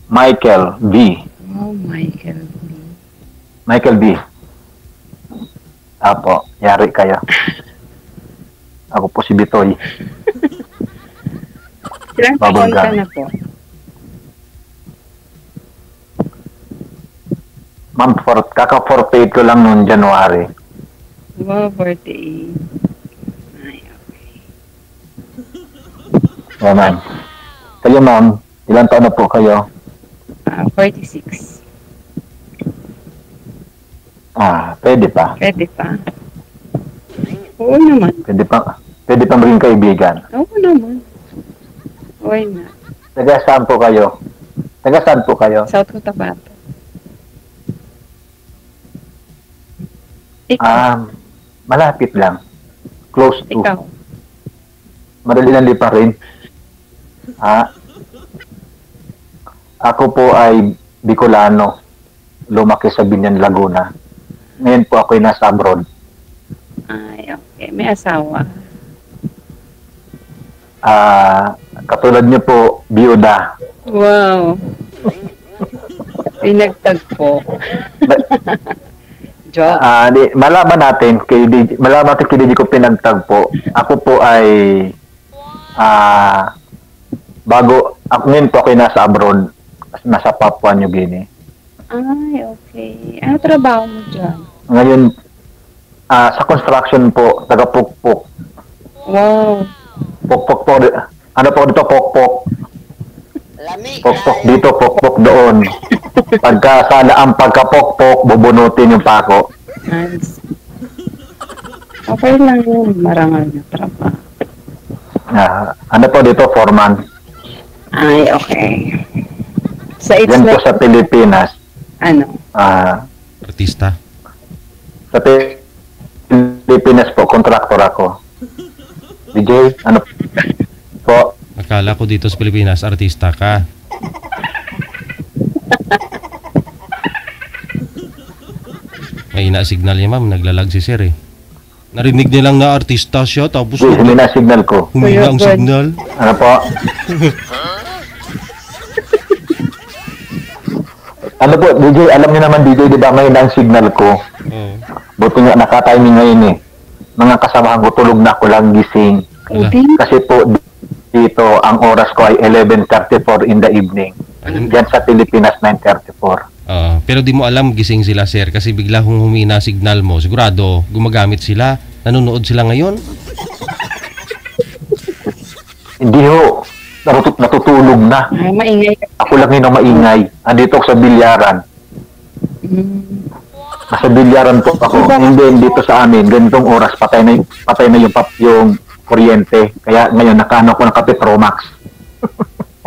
Michael B. Oh, Michael B. Michael B. Apo, yari kayo. Ako po si Bitoy. Ilang taon ka na po? Ma'am, kaka-48 ko lang noong January. Wow, 48. Ay, okay. Yeah, ma'am. Kayo, ma'am, ilang taon na po kayo? 46. Pwede pa. Pwede pa. Oo naman. Pwede pa maging kaibigan. Oo naman. Why not? Taga saan po kayo? South Cotabato. Ikaw? Malapit lang. Close to. Ikaw? Madali lang lipa rin. Ako po ay Bicolano. Lumaki sa Binyan, Laguna. Ngayon po ako ay nasa abroad. Ay, okay. May asawa. Katulad niyo po, biyuda. Wow. Pinagtagpo. Joke. Malaman natin kay DJ ko pinagtagpo. Ako po ay ngayon po ako ay nasa abroad. Nasa Papua New Guinea. Ay, okay. Ano trabaho mo dyan? Ngayon, sa construction po, taga-pukpok. Wow. Pukpok po. Ano po dito, pukpok? Pukpok dito, pukpok doon. Pagka sana ang pagka-pukpok, bubunutin yung pako. Nice. Okay lang yun. Marangal na trabaho. Ano po dito, foreman? Ay, okay. Sa Yan po sa Pilipinas. Ano? Artista. Sa Pilipinas po, kontraktor ako. DJ, ano po? Akala ko dito sa Pilipinas, artista ka. May ina-signal niya, ma'am. Naglalag si sir eh. Narinig niya lang na artista siya, tapos Humina signal ko. humina ang signal. Ano po? Ano po, DJ, alam niyo naman DJ, di ba may ang signal ko? Oo. Buti nga nakatiming ngayon eh. Mga kasamahan ko, tulog na ako lang gising. Kasi po, dito, ang oras ko ay 11:34 in the evening. Diyan sa Pilipinas, 9:34. Pero di mo alam gising sila, sir, kasi bigla kung humina signal mo, sigurado gumagamit sila, nanonood sila ngayon. Hindi ho, natutulog na. Maingay ka. Ako lang yun ang maingay. Andito ako sa bilyaran. Nasa bilyaran po ako. And then dito sa amin, ganitong oras, patay na yung kuryente. Kaya ngayon, nakaano ko ng Petromax.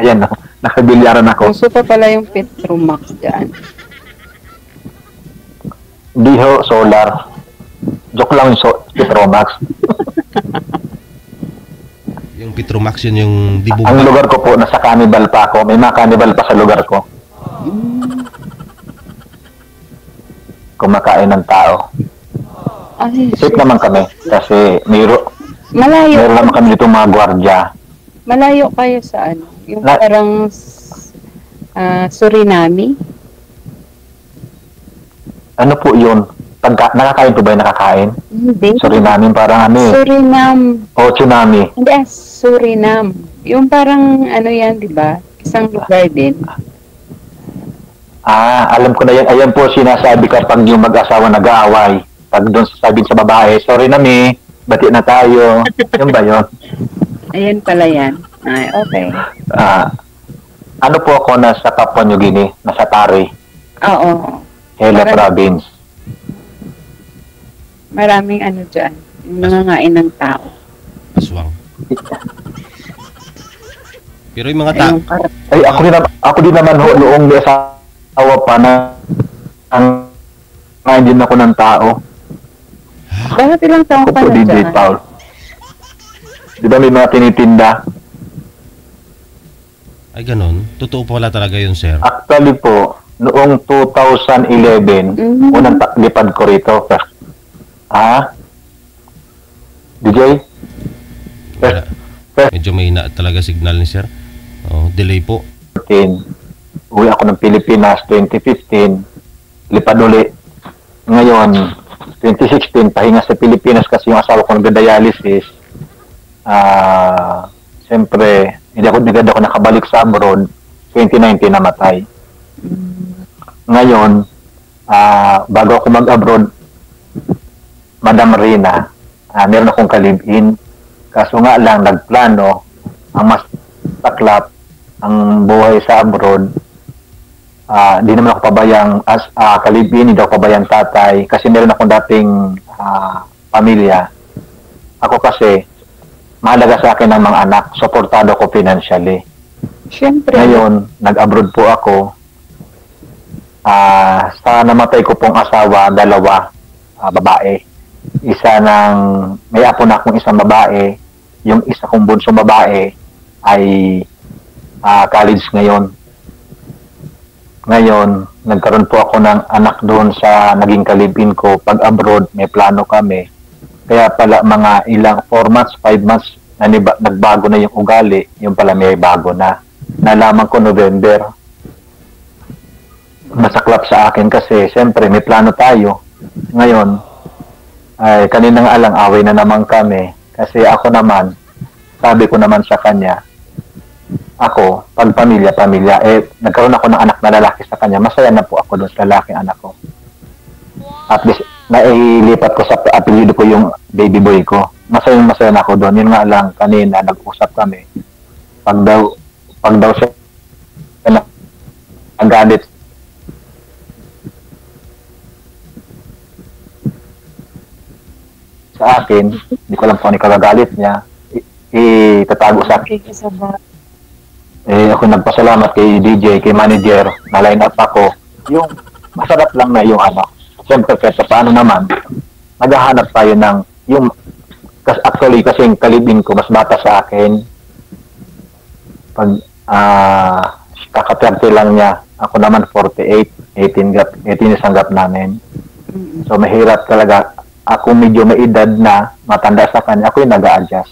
Ayan, nakabilyaran ako. Gusto pa pala yung Petromax dyan. Hindi ho, solar. Joke lang yung Petromax. Yung Petromax yun yung dibog. Ang lugar ko po, nasa Cannibal pa ako. May mga Cannibal pa sa lugar ko. Kumakain ng tao. Ay, Safe naman kami. Kasi meron malayo. naman kami dito mga gwardya. Malayo kayo sa ano? Yung parang Suriname? Ano po yun? Nakakain po ba yung nakakain? Hindi. Suriname parang ano eh. Suriname. O tsunami. Hindi, Suriname. Yung parang ano yan, di ba? Isang lugar din. Alam ko na yan. Ayan po sinasabi kapag yung mag-asawa nag-aaway. Pag doon sabihin sa babae, sorry na mi, bati na tayo. Yun ba yun? Ayan pala yan. Ay, okay. Ano po ako nasa Papua New Guinea, nasa Tari, Oo. Hela Province. Maraming ano dyan. Yung nangangain ng tao. Aswang. Pero yung mga tao, Ay, ako din naman ho, noong may asawa pa na ngayon din ako ng tao. Bakit ilang taong Ako ka po, na DJ dyan? Paul. Di ba may mga tinitinda? ay ganun. Totoo pala talaga yun, sir. Actually po, noong 2011, unang lipad ko rito. DJ? Medyo may na talaga signal ni sir. Delay po. uwi ako ng Pilipinas 2015, lipad uli. Ngayon, 2016, pahinga sa Pilipinas kasi yung asawa ko nag-dialysis. Siyempre, hindi ako nakabalik sa abroad. 2019 namatay. Ngayon, bago ako mag-abroad, Madam Rina, meron akong kalib-in. Kaso nga lang, nagplano, ang mas taklap, ang buhay sa abroad, di naman ako pabayang kalibin, hindi ako pabayang tatay, kasi meron akong dating pamilya. Ako kasi, mahalaga sa akin ang mga anak, suportado ko financially. Siyempre. Ngayon, nag-abroad po ako. Sa namatay ko pong asawa, 2 babae. Isa may apo na akong isang babae, yung isa kong bunsong babae ay college ngayon. Ngayon, nagkaroon po ako ng anak doon sa naging kalibin ko. Pag abroad, may plano kami. Kaya pala mga ilang 4 months, 5 months, nagbago na yung ugali. Yung pala may bago na. Nalaman ko November. Masaklap sa akin kasi, siyempre, may plano tayo. Ngayon, ay kaninang alang-away na naman kami. Kasi ako naman, sabi ko naman sa kanya, ako, pag pamilya, nagkaroon ako ng anak na lalaki sa kanya, masaya na po ako doon sa lalaking anak ko. At least, nailipat ko sa apelyido ko yung baby boy ko. Masaya na ako doon. Yun nga lang, kanina, nag-usap kami. Pag daw siya nagalit sa akin, hindi ko alam kung ano kagagalit niya, itatago sa akin. Ako nagpasalamat kay DJ, kay manager, na line up ako. Yung masarap lang na yung siyempre kasi paano naman, naghahanap tayo ng, actually kasi yung kalibin ko, mas bata sa akin. Pag, kaka-30 lang niya, ako naman 48, 18 isang gap namin. So mahirap talaga, ako medyo may edad na, matanda sa kanya, ako yung nag-a-adjust.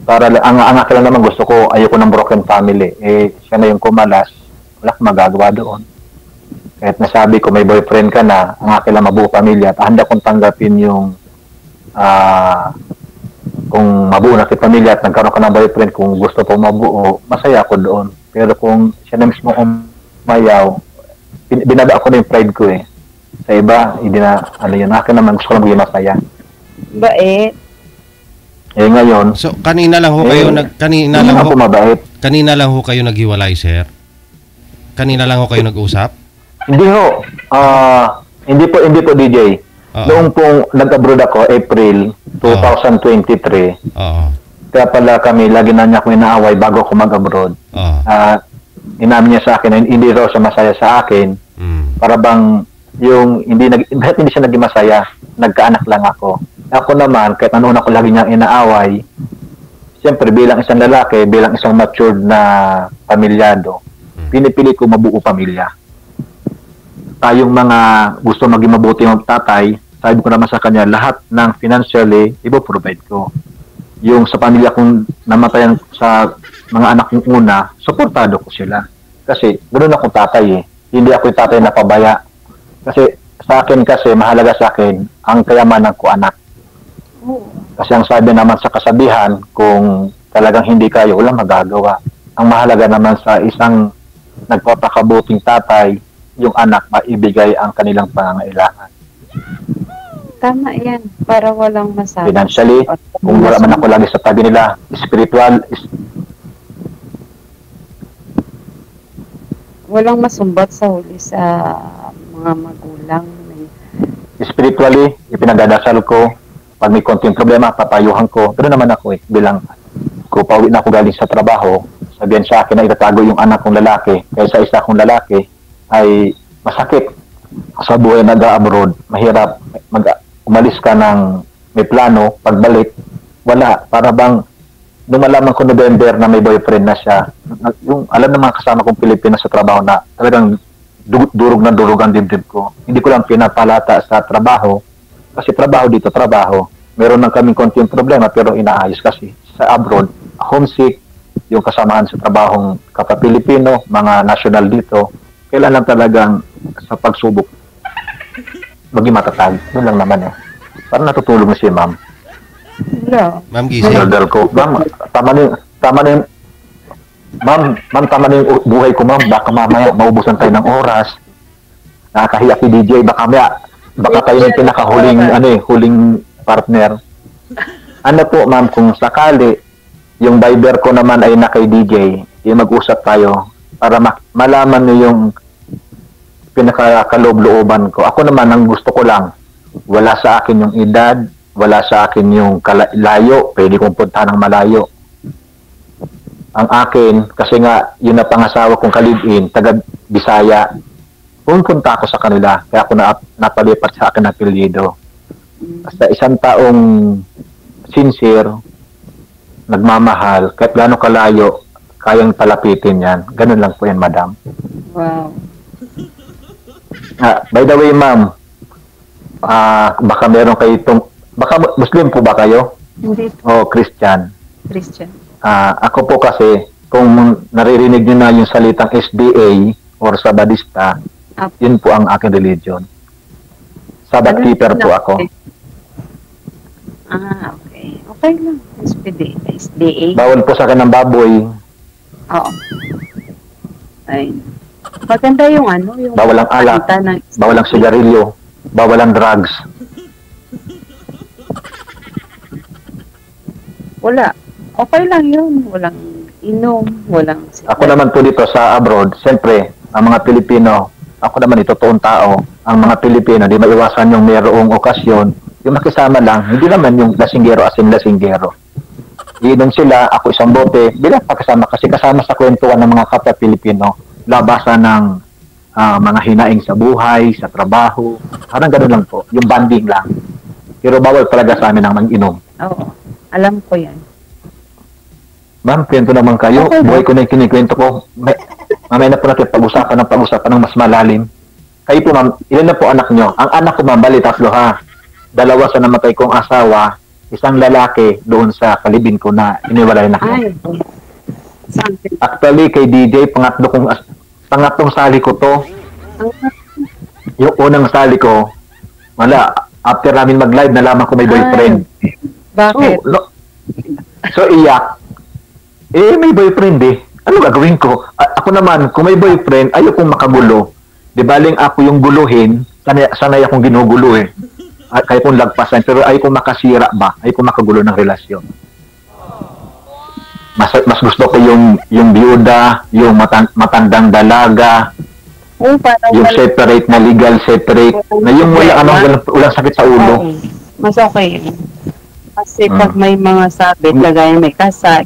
Para ang akin lang naman gusto ko, ayoko ng broken family. Siya na yung kumalas, wala akong magagawa doon. Kahit nasabi ko may boyfriend ka na, ang akin lang mabuo pamilya, at handa kong tanggapin yung kung mabuo na si pamilya at nagkaroon ka ng boyfriend, kung gusto po mabuo, masaya ako doon. Pero kung siya na mismo umayaw, binaba ako na yung pride ko Sa iba, hindi na, yun, akin naman gusto ko lang maging masaya. Ngayon. So kanina lang ho kayo kanina lang ho kayo naghiwalay, sir. Kanina lang ho kayo nag-usap? Hindi ho. Hindi po DJ. Noong pong nag-abroad ako April 2023. Kaya pala kami lagi na niya ako inaaway bago ako mag-abroad. Inamin niya sa akin na hindi raw siya masaya sa akin. Para bang yung hindi siya naging masaya, nagkaanak lang ako. Ako naman, kahit ano ako lagi niyang inaaway, siyempre bilang isang lalaki, bilang isang matured na pamilyado, pinipili ko mabuo pamilya. Tayong mga gusto maging mabuti ng tatay, sabi ko naman sa kanya, lahat ng financially, ipo-provide ko. Yung sa pamilya kong namatayan sa mga anak kong una, suportado ko sila. Kasi ganoon akong tatay Hindi ako yung tatay na pabaya. Kasi sa akin kasi, mahalaga sa akin, ang kayamanan ko anak. Kasi ang sabi naman sa kasabihan, kung talagang hindi kayo, walang magagawa. Ang mahalaga naman sa isang nagpapakabuting tatay, yung anak maibigay ang kanilang pangangailangan. Tama yan, para walang masabi. Financially, kung wala man ako lagi sa tabi nila, spiritual, walang masumbat sa huli sa mga magulang. Spiritually, ipinagdadasal ko. Pag may konting problema, papayuhan ko. Pero naman ako bilang ko pauwi na ako galing sa trabaho, sabihin sa akin na itatago yung anak kong lalaki, kaysa isa kong lalaki, ay masakit sa buhay nag-abroad. Mahirap umalis ka ng may plano, pagbalik, wala. Para bang nung malaman ko November na may boyfriend na siya, yung alam ng mga kasama kong Pilipinas sa trabaho na talagang durog na durog ang dibdib ko. Hindi ko lang pinapalata sa trabaho, kasi trabaho dito, trabaho. Meron lang kaming konting problema pero inaayos kasi sa abroad, homesick, yung kasamahan sa trabahong kapwa-Pilipino, mga national dito, kailangan talagang sa pagsubok maging matatag. Yun lang naman eh. Parang natutulog na si ma'am. Wala. Ma'am Gising. Sinodal ko, ma'am, tama na yung, ma'am, tama na yung buhay ko, ma'am. Baka mamaya maubusan tayo ng oras. Nakakahiya si DJ, baka tayo yung pinakahuling, huling partner. Ano po, ma'am, kung sakali, yung Viber ko naman ay na kay DJ, yung mag-usap tayo para malaman nyo yung pinakakaloob-looban ko. Ako naman, ang gusto ko lang, wala sa akin yung edad, wala sa akin yung layo, pwede kong punta ng malayo. Ang akin, kasi nga, yun na pangasawa kong kalibin, taga Bisaya, pumunta ako sa kanila, kaya ako napalipat sa akin na apelyido. Basta isang taong sincere, nagmamahal, kahit gano'ng kalayo, kayang palapitin yan. Ganun lang po yan, madam. Wow. By the way, ma'am, baka meron kayo itong, baka Muslim po ba kayo? Hindi. O Christian? Christian. Ako po kasi, kung naririnig nyo na yung salitang SDA or Sabadista, yun po ang aking religion. Sabbath keeper po ako. Okay. Okay lang. SDA. Bawal po sa akin ng baboy. Oo. Ay. Maganda yung yung bawal ang alak, bawal ang sigarilyo, bawal ang drugs. Wala. Okay lang yun. Walang inom, walang sigarilyo. Ako naman po dito sa abroad, siyempre, ang mga Pilipino, ako naman ito totoong tao, ang mga Pilipino, di maiwasan yung mayroong okasyon, yung makisama lang, hindi naman yung lasinggero as in lasinggero. Iinom sila, ako isang bote, bilang pakasama kasi kasama sa kwentuhan ng mga kapwa Pilipino, labasan ng mga hinaing sa buhay, sa trabaho, parang gano'n lang po, yung banding lang. Pero bawal talaga sa amin ang mag-inom. Oo, alam ko yan. Ma'am, kwento naman kayo, Okay, buhay ko na yung kinikwento ko. Mamaya na po natin pag-usapan ng mas malalim. Kayo po ma'am, ilan na po anak nyo? Ang anak ko ma'am, bali 3 ha. 2 sa namatay kong asawa, isang lalaki doon sa kalibin ko na iniwalay na ko. Ay, something. Actually, kay DJ, pangatlong sali ko to. Yung unang sali ko, wala, after namin mag-live, nalaman ko may boyfriend. Bakit? So, iyak. May boyfriend eh. Ano gagawin ko? Ako naman, kung may boyfriend, ayaw kong makagulo. Di baling ako yung guluhin, sanay akong ginugulo eh. Kaya kong lagpasan, pero ayaw kong makasira ba? Ayaw kong makagulo ng relasyon. Mas gusto ko yung biyuda, yung matandang dalaga, yung separate na legal separate, na yung walang sakit sa ulo. Mas okay yun. Kasi pag may mga sabit, lagayan may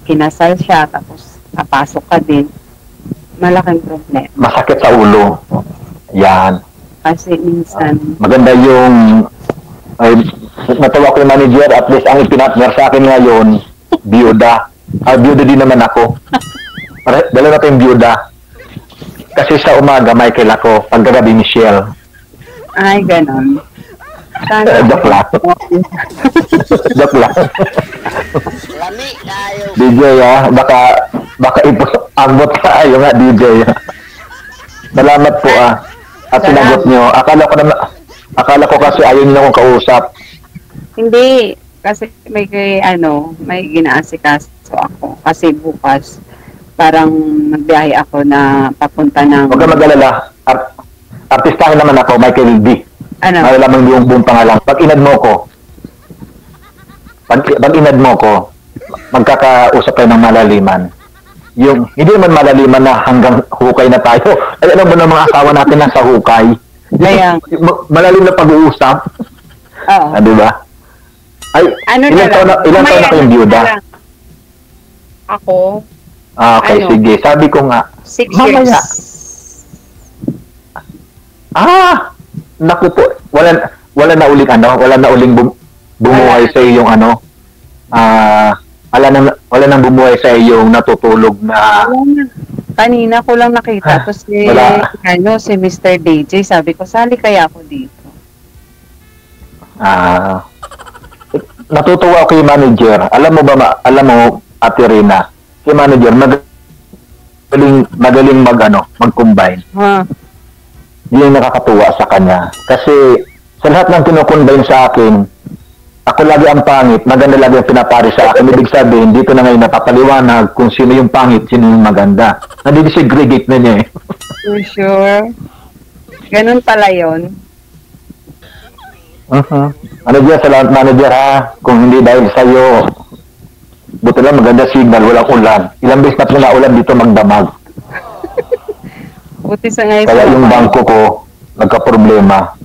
kinasal siya, tapos napasok ka din, malaking problema. Masakit sa ulo. Yan. Kasi minsan... maganda yung... natawa ko yung manager, at least ang ipinatner sa akin ngayon, biyuda. Biyuda din naman ako. Dalawa tayong biyuda. Kasi sa umaga, Michael ako. Pagkagabi, Michelle. Ay, ganon. Joke lang. Joke lang. DJ baka ipos-ambot tayo nga DJ. Salamat po at sinagot nyo. Akala ko kasi ayaw nyo akong kausap. Hindi. Kasi may ginaasikaso ako. Kasi bukas, parang nagbiyahe ako na papunta ng... Huwag ka mag-alala. Artistahin naman ako, Michael D. Ano? Lamang yung buong pangalan. Pag inad mo ko, magkakausap tayo ng malaliman. Yung, hindi naman malaliman na hanggang hukay na tayo. Ay, alam mo na mga asawa natin nasa hukay. Malalim na pag-uusap. Oo. Di ba? Ay, ilan taon na kayong biyuda? Ako? Okay, sige. Sabi ko nga. 6 years. Naku po, wala na uling bumuhay sa iyo yung wala nang bumuhay sa iyo yung natutulog na kanina ko lang nakita tapos si Mr. DJ, sabi ko sali kaya ako dito. Natutuwa ako yung manager. Alam mo Ate Rina, si manager, magaling mag-combine. Ha? Yun yung nakakatuwa sa kanya. Kasi sa lahat ng kinukombine sa akin, ako lagi ang pangit, maganda lagi ang pinapari sa akin. Ibig sabihin, dito na ngayon napapaliwanag kung sino yung pangit, sino yung maganda. Nadi-segregate na niya eh. You sure? Ganun pala yun. Manager, salamat manager ha. Kung hindi dahil sa'yo, buti lang maganda signal, walang ulan. Ilang beses na po na ulan dito magdamag. Buti sa ngayon. Kaya yung bangko ko, nagka-problema.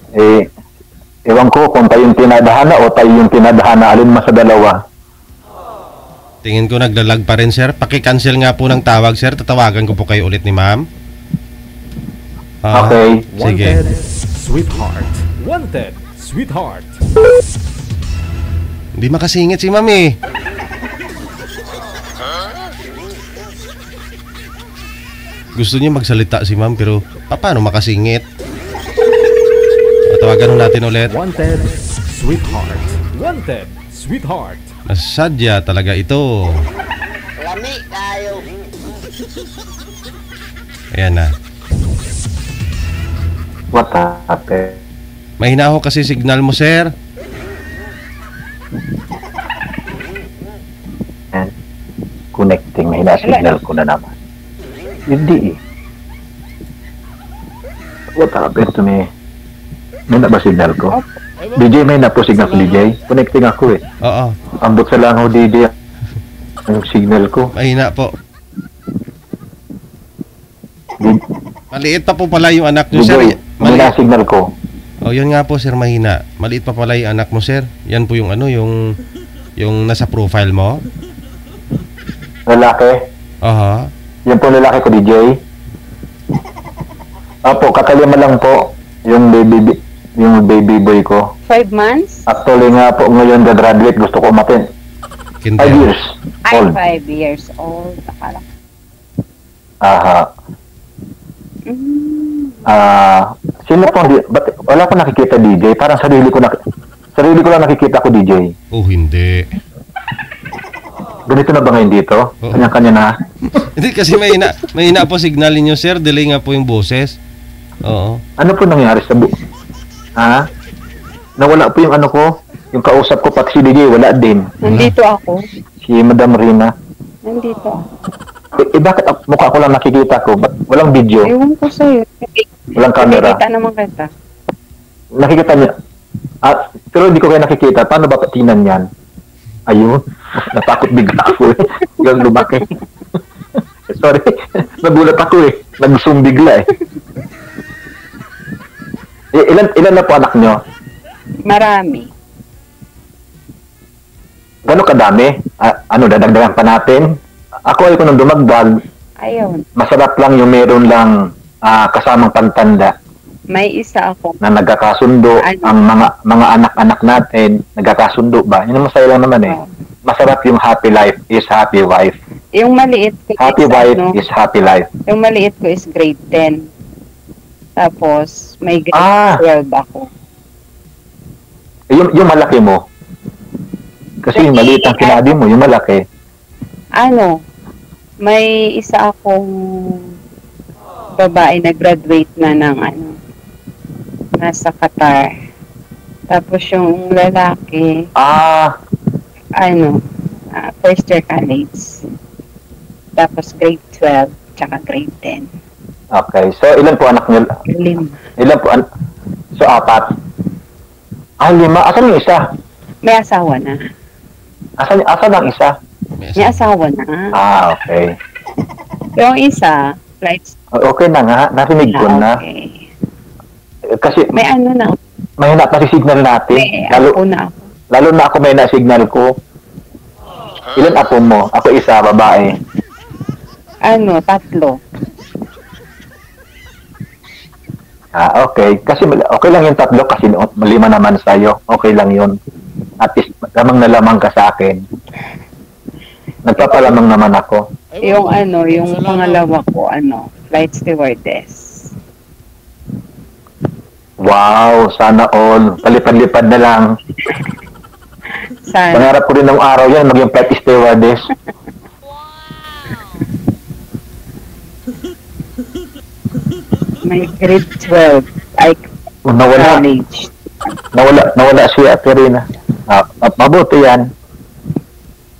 Ewan ko kung tayo yung tinadhana o tayo yung tinadhana, alin mas sa dalawa. Tingin ko naglalag pa rin, sir. Paki-cancel nga po ng tawag, sir. Tatawagan ko po kayo ulit ni ma'am. Okay. Sige. Wanted, sweetheart. Wanted, sweetheart. Hindi makasingit si ma'am eh. Gusto niya magsalita si ma'am pero paano makasingit? Tawagan natin ulit. Wanted, sweetheart. Wanted, sweetheart. Nasadya talaga ito. Lami tayo. Ayan na. What happened? Mahina ho kasi signal mo, sir. And connecting, mahina signal ko na naman. Hindi eh. What happened to me? May na ba signal ko? DJ, may na po signal ko, DJ. Connecting ako eh. Oo. Ambot sa lang ako, DJ. Yung signal ko. Mahina po. Di- Maliit pa po pala yung anak niyo, sir. DJ, may na signal ko. Oh, yun nga po, sir, mahina. Maliit pa pala yung anak mo, sir. Yan po yung yung nasa profile mo. Lalaki. Aha. Yan po lalaki ko, DJ. Apo, kakalima lang po yung baby boy ko. 5 months? Actually nga po ngayon graduate, gusto ko umatin. 5 Kinder. years Ay, old. 5 years old. Akala ko. Aha. Sino po, wala ko nakikita DJ, parang sarili ko lang nakikita ko DJ. Oh, hindi. Ganito na ba ngayon dito? Oo. Kanya-kanya na. Hindi kasi mahina po signal niyo, sir. Delay nga po yung boses. Oo. Ano po nangyari sa ha? Nawala po yung ano ko, yung kausap ko, pati si DJ, wala din. Nandito ako. Si Madam Rina. Nandito ako. Bakit mukha ko lang nakikita ko? Ba't walang video? Ewan ko sa'yo. Walang camera? Nakikita naman kita. Nakikita niya. Pero hindi ko kayo nakikita. Paano ba patinan yan? Ayun. Natakot bigla ako eh. Yung lumaki. Sorry. Nagulat ako eh. Nag-zoom bigla eh. Ilan na po anak nyo? Marami. Gano'ng kadami? Dadagdagan pa natin? Ako ay ko nang dumagdag. Ayun. Masarap lang yung meron lang kasamang pagtanda May isa ako. na nagkakasundo. Ano? Ang mga anak-anak natin nagkakasundo ba? Yun ang masaya lang naman eh. Oo. Masarap yung happy life is happy wife. Yung maliit ko Happy is, wife ano, is happy life. yung maliit ko is grade 10. Tapos, may grade 12 ako. Yung malaki mo. Kasi yung maliit ang sinabi mo, yung malaki. Ano, may isa akong babae na graduate na ng nasa Qatar. Tapos yung lalaki, first year college. Tapos grade 12, tsaka grade 10. Okay. So, ilan po anak niyo? 5. Ilan po? So, 4. 5. Asan yung isa? May asawa na. Asan ang isa? May asawa na. Okay. Yung isa, flights. Okay na nga. Narinig ko na. Okay. Kasi, May na. mahina pa si signal natin. May ako na ako. Lalo na ako may na-signal ko. Ilan apo mo? Ako isa, babae. 3. Okay. Kasi okay lang yung 3 kasi 5 naman sa'yo. Okay lang yun. At least lamang na lamang ka sa akin. Nagpapalamang naman ako. Yung yung pangalawa ko, flight stewardess. Wow, sana all. Palipad-lipad na lang. Sana. Pangarap ko rin ng araw yan, maging flight stewardess. May grade 12. Ay, Nawala, college. nawala si Ate Rina. Mabuti yan.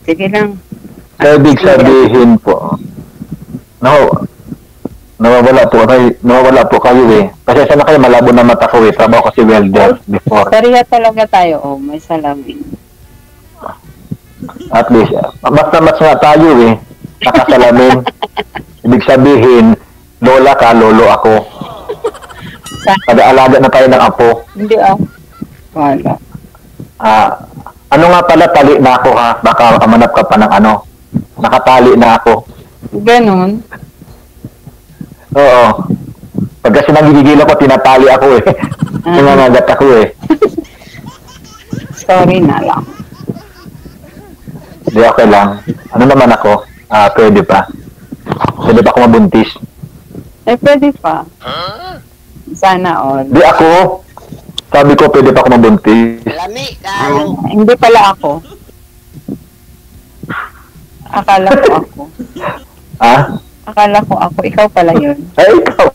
Sige lang. So, ibig sabihin po, nawawala po kayo eh. Kasi sana kayo malabo na mata ko eh. Trabaho kasi welder before. Pareha talaga tayo. Oh, may salamin. At least, mas nga tayo eh. Nakasalamin. Ibig sabihin, lola ka, lolo ako. Kada-alaga na tayo ng apo. Hindi ako. Wala. Ano nga pala, tali na ako ha. Baka manap ka pa ng ano. Nakatali na ako. Ganon. Oo. Pag kasi nagigigil ako, tinatali ako eh. Nangangagat ako eh. Sorry na lang. Hindi, okay lang. Ano naman ako? Pwede pa. Pwede pa ako mabuntis. Pwede pa. Sana all. Di ako. Sabi ko, pwede pa ako mabuntis. Lami kayo. Hindi pala ako. Akala ko ako. Akala ko ako. Ikaw pala yun. Ay, ikaw.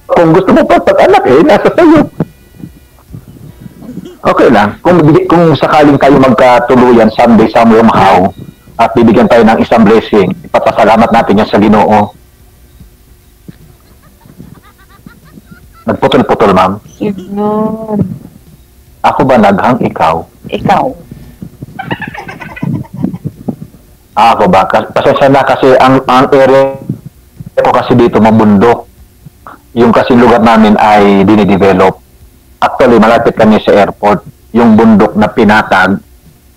Kung gusto mo pa pag-anak eh, nasa sa'yo. Okay lang. Kung sakaling kayo magkatuluyan someday, somehow, at bibigyan tayo ng isang blessing, ipapasalamat natin yan sa Ginoo. Nagputol-putol, ma'am. Signon. Ako ba naghang ikaw? Ikaw. Ako ba? Pasensya na kasi ang area ko kasi dito mabundok. Yung kasi lugar namin ay dinidevelop. Actually, malapit kami sa airport. Yung bundok na pinatag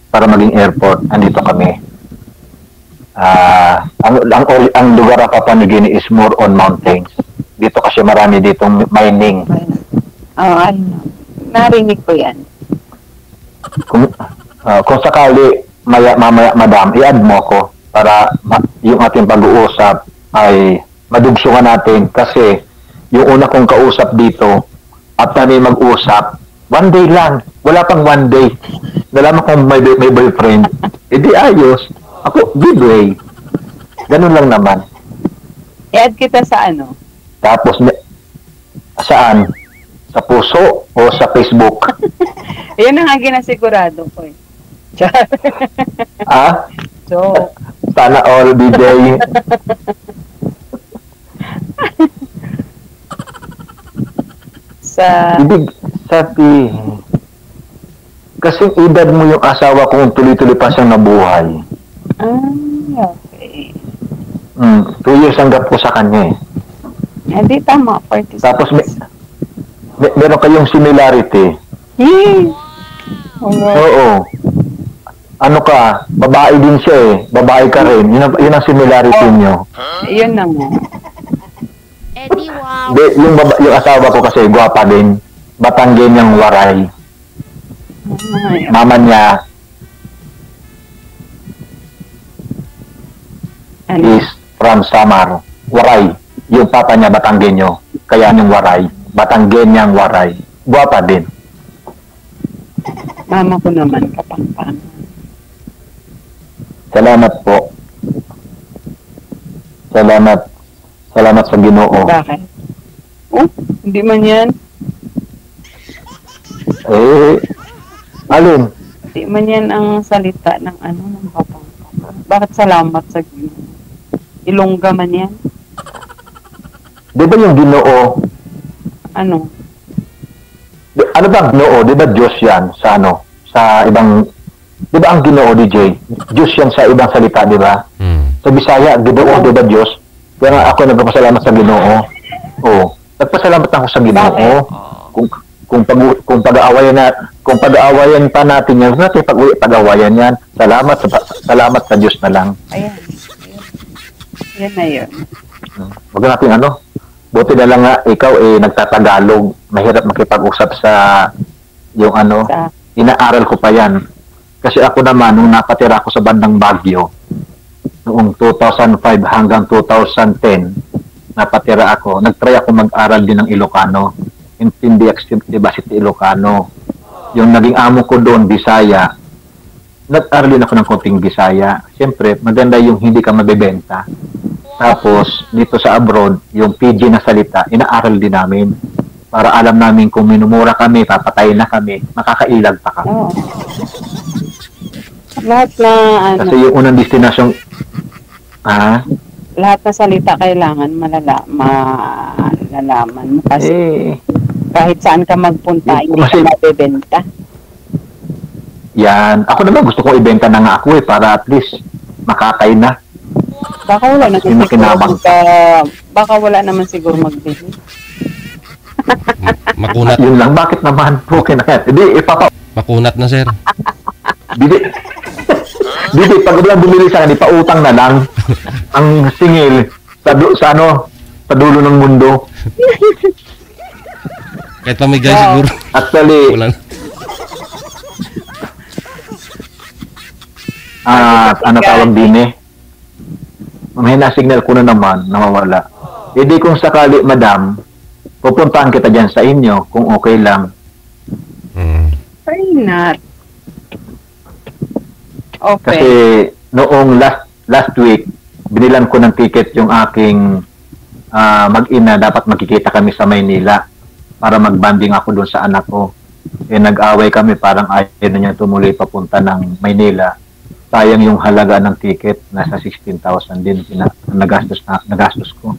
para maging airport, andito kami. Ang lugar ng Papua New Guinea is more on mountains. Dito kasi marami ditong mining. Ano? Narinig ko yan. Kung sakali, mamaya, madam, i-add mo ko para yung ating pag-uusap ay madugsungan natin kasi yung una kong kausap dito at kami mag-usap, one day lang, wala pang one day. Nalaman kong may boyfriend. Di ayos. Ako, good way. Ganun lang naman. I-add kita sa ano? Tapos, saan? Sa puso o sa Facebook? Yun ang ginasigurado ko eh. So, Sana all DJ. Ibig sabihin, kasing edad mo yung asawa kung tuloy-tuloy pa siyang nabuhay. Okay. 2 years ang gap ko sa kanya eh. Hindi tama, 46. Tapos meron kayong similarity. Oo. Ano ka, babae din siya eh. Babae ka rin. Yun ang similarity nyo. Yun naman. Eddie, wow. Yung asawa ko kasi, gwapa din. Batanggen Waray. Mama niya is from Samar. Waray. Yung papa niya, Batanggenyo. Kaya yung Waray. Batanggen Waray. Gwapa din. Mama ko naman, Kapampangan. Salamat po. Salamat sa Ginoo. Bakit? Hindi man yan. Alin? Hindi man yan ang salita ng ng Kapampangan. Bakit salamat sa Ginoo? Ilongga man yan? Di ba yung Ginoo? Ano? Ano ba ang Ginoo? Di ba Diyos yan sa sa ibang, di ba ang Ginoo, DJ? Diyos yan sa ibang salita, di ba? Sa Bisaya, Ginoo, di ba Diyos? Kaya nga ako nagpapasalamat sa Ginoo. Nagpasalamat ako sa Ginoo. Kung pag-aawayan pa natin yan, natin pag-aawayan yan. Salamat sa Diyos na lang. Ayan. Yan na yun. Huwag natin buti na lang nga, ikaw nagtatagalog. Mahirap makipag-usap sa yung inaaral ko pa yan. Kasi ako naman, nung napatira ako sa bandang Baguio, noong 2005 hanggang 2010, napatira ako. Nagtry ako mag-aral din ng Ilocano. Intindi University Ilocano. Yung naging amo ko doon, Bisaya. nag-aral din ako ng konting Bisaya. Siyempre, maganda yung hindi ka mabebenta. Tapos, dito sa abroad, yung PG na salita, inaaral din namin. Para alam namin kung minumura kami, papatayin na kami, makakailag pa kami. Oo. Lahat na, Kasi yung unang destinasyon, lahat na salita kailangan malalaman mo. Kasi kahit saan ka magpunta, hindi ka mabebenta. Yan. Ako naman gusto kong ibenta na nga ako para at least makakay na. Baka wala naman siguro Makinabang. baka wala naman siguro magbili. Makunat. Yun lang. Bakit naman? Okay na yan. Hindi, Makunat na, sir. Hindi, pag wala bumili sa akin, ipautang na lang ang singil sa dulo ng mundo. Kahit pamigay siguro. Actually, Wala. ano tawag din may na-signal ko na naman, nawawala. Hindi kung sakali, madam, pupuntahan kita dyan sa inyo kung okay lang. Why not? Okay. Kasi noong last week, binilan ko ng ticket yung aking mag-ina. Dapat magkikita kami sa Maynila para mag-banding ako doon sa anak ko. Nag-away kami, parang ayaw na niya tumuloy papunta ng Maynila. Sayang yung halaga ng ticket, nasa 16,000 din nagastos ko.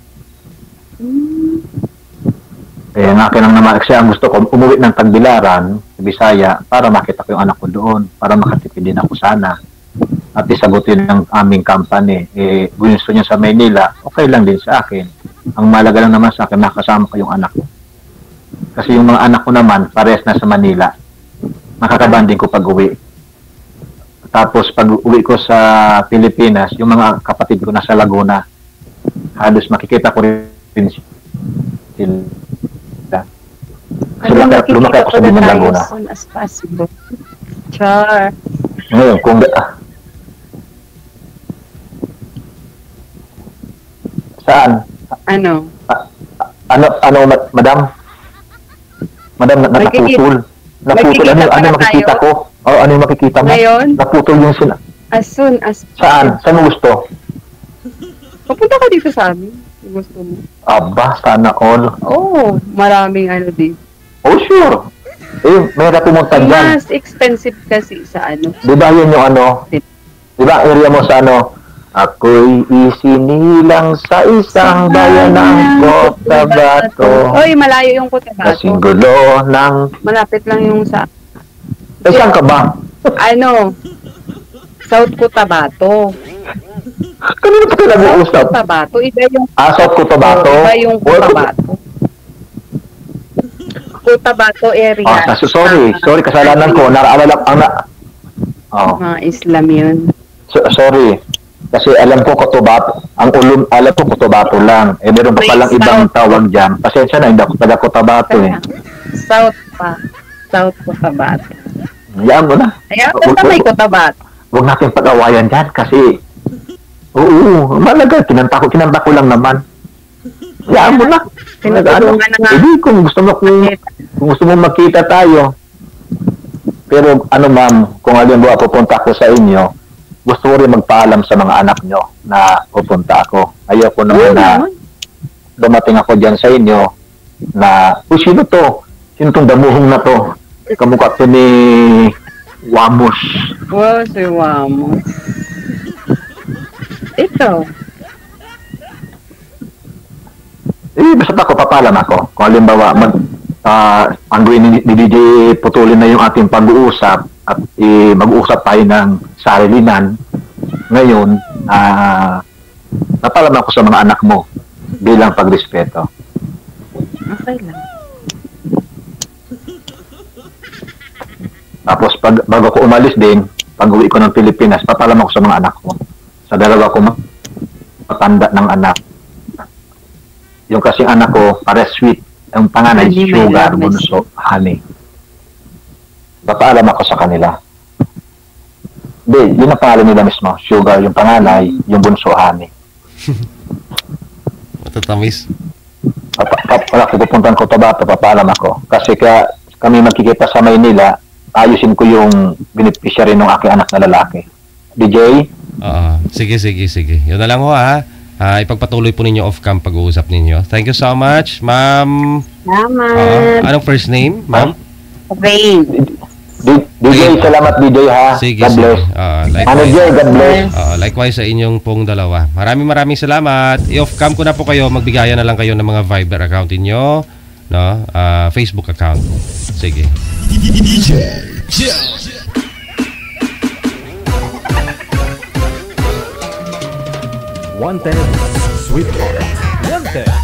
Ang akin lang naman, kasi ang gusto ko, umuwi ng Tagbilaran, sa Bisaya, para makita ko yung anak ko doon, para makatipid din ako sana. At isagutin ng aming company. Gusto niya sa Maynila, okay lang din sa akin. Ang malaga lang naman sa akin, nakasama ko yung anak ko. Kasi yung mga anak ko naman, parehas na sa Manila. Makakabanding ko pag-uwi. Tapos pag uwi ko sa Pilipinas, yung mga kapatid ko nasa Laguna, halos makikita ko rin sila. Kasi lumaki ako sa Binang Laguna. As soon as possible. Char. Ngayon, kung saan? Ano? Madam? Madam, naputol. Naputol. Ano makikita ko? O ano yung makikita mo? Ngayon? Naputol yung sila. As soon as Saan? Saan mo gusto? Pupunta ka dito sa amin. Kung gusto mo. Aba, sana all. Oo, maraming ano dito. Oh, sure. May pumunta dyan. Mas expensive kasi sa ano. Di ba yun yung ano? Di ba area mo sa ano? Ako'y isinilang sa isang bayan ng Cotabato. Oy, malayo yung Cotabato. Kasing gulo ng... Malapit lang yung sa... Saan ka ba? Ano? South Cotabato. Kanino pa tayo nag-uusap? South Cotabato. Iba yung... South Cotabato? Iba yung Cotabato. Cotabato area. Sorry, kasalanan ko. Nakaalala Mga Islam yun. Sorry. Kasi alam ko Cotabato. Alam ko Cotabato lang. Meron pa palang ibang tawag dyan. Pasensya na, hindi ako taga Cotabato South pa. South Cotabato. Hayaan mo na. Ayan, basta may Cotabato. Huwag natin pag-awayan dyan kasi malaga, kinanta ko lang naman. Hayaan mo na. Tinutulungan na nga. Hindi, kung gusto mo makita tayo. Pero ma'am, kung halimbawa pupunta ako sa inyo, gusto ko rin magpaalam sa mga anak nyo na pupunta ako. Ayoko naman na dumating ako dyan sa inyo na, sino to? Sino tong damuhong na to? Kamukha ko ni Wamos. Wow, si Wamos. Ito. Basta ako, papalam ako. Kung halimbawa, ang gawin ni DJ putulin na yung ating pag-uusap at mag-uusap tayo ng sarilinan. Ngayon, papalam ako sa mga anak mo bilang pagrespeto. Okay lang. Tapos, bago ko umalis din, pag-uwi ko ng Pilipinas, papalam ako sa mga anak ko. Sa dalawa ko matanda ng anak. Yung kasing anak ko, para sweet. Ang panganay, Sugar, Bunso, Honey. Papaalam ako sa kanila. Hindi, yun ang pangalan nila mismo. Sugar, yung panganay, yung Bunso, Honey. Matatamis. Wala ko pupuntan ko Cotabato, papaalam ako. Kasi kami magkikita sa Maynila, ayusin ko yung beneficiary ng aking anak na lalaki. DJ? Oo. Sige. Yun na lang ho ha. Ipagpatuloy po ninyo off-cam pag-uusap ninyo. Thank you so much, ma'am. Salamat. Anong first name, ma'am? Rain. DJ, salamat DJ ha. Sige, God bless. Manager, God bless. Likewise sa inyong pong dalawa. Maraming salamat. I-off-cam ko na po kayo. Magbigayan na lang kayo ng mga Viber account inyo, no? Facebook account. Sige. Wanted, Sweetheart. Wanted.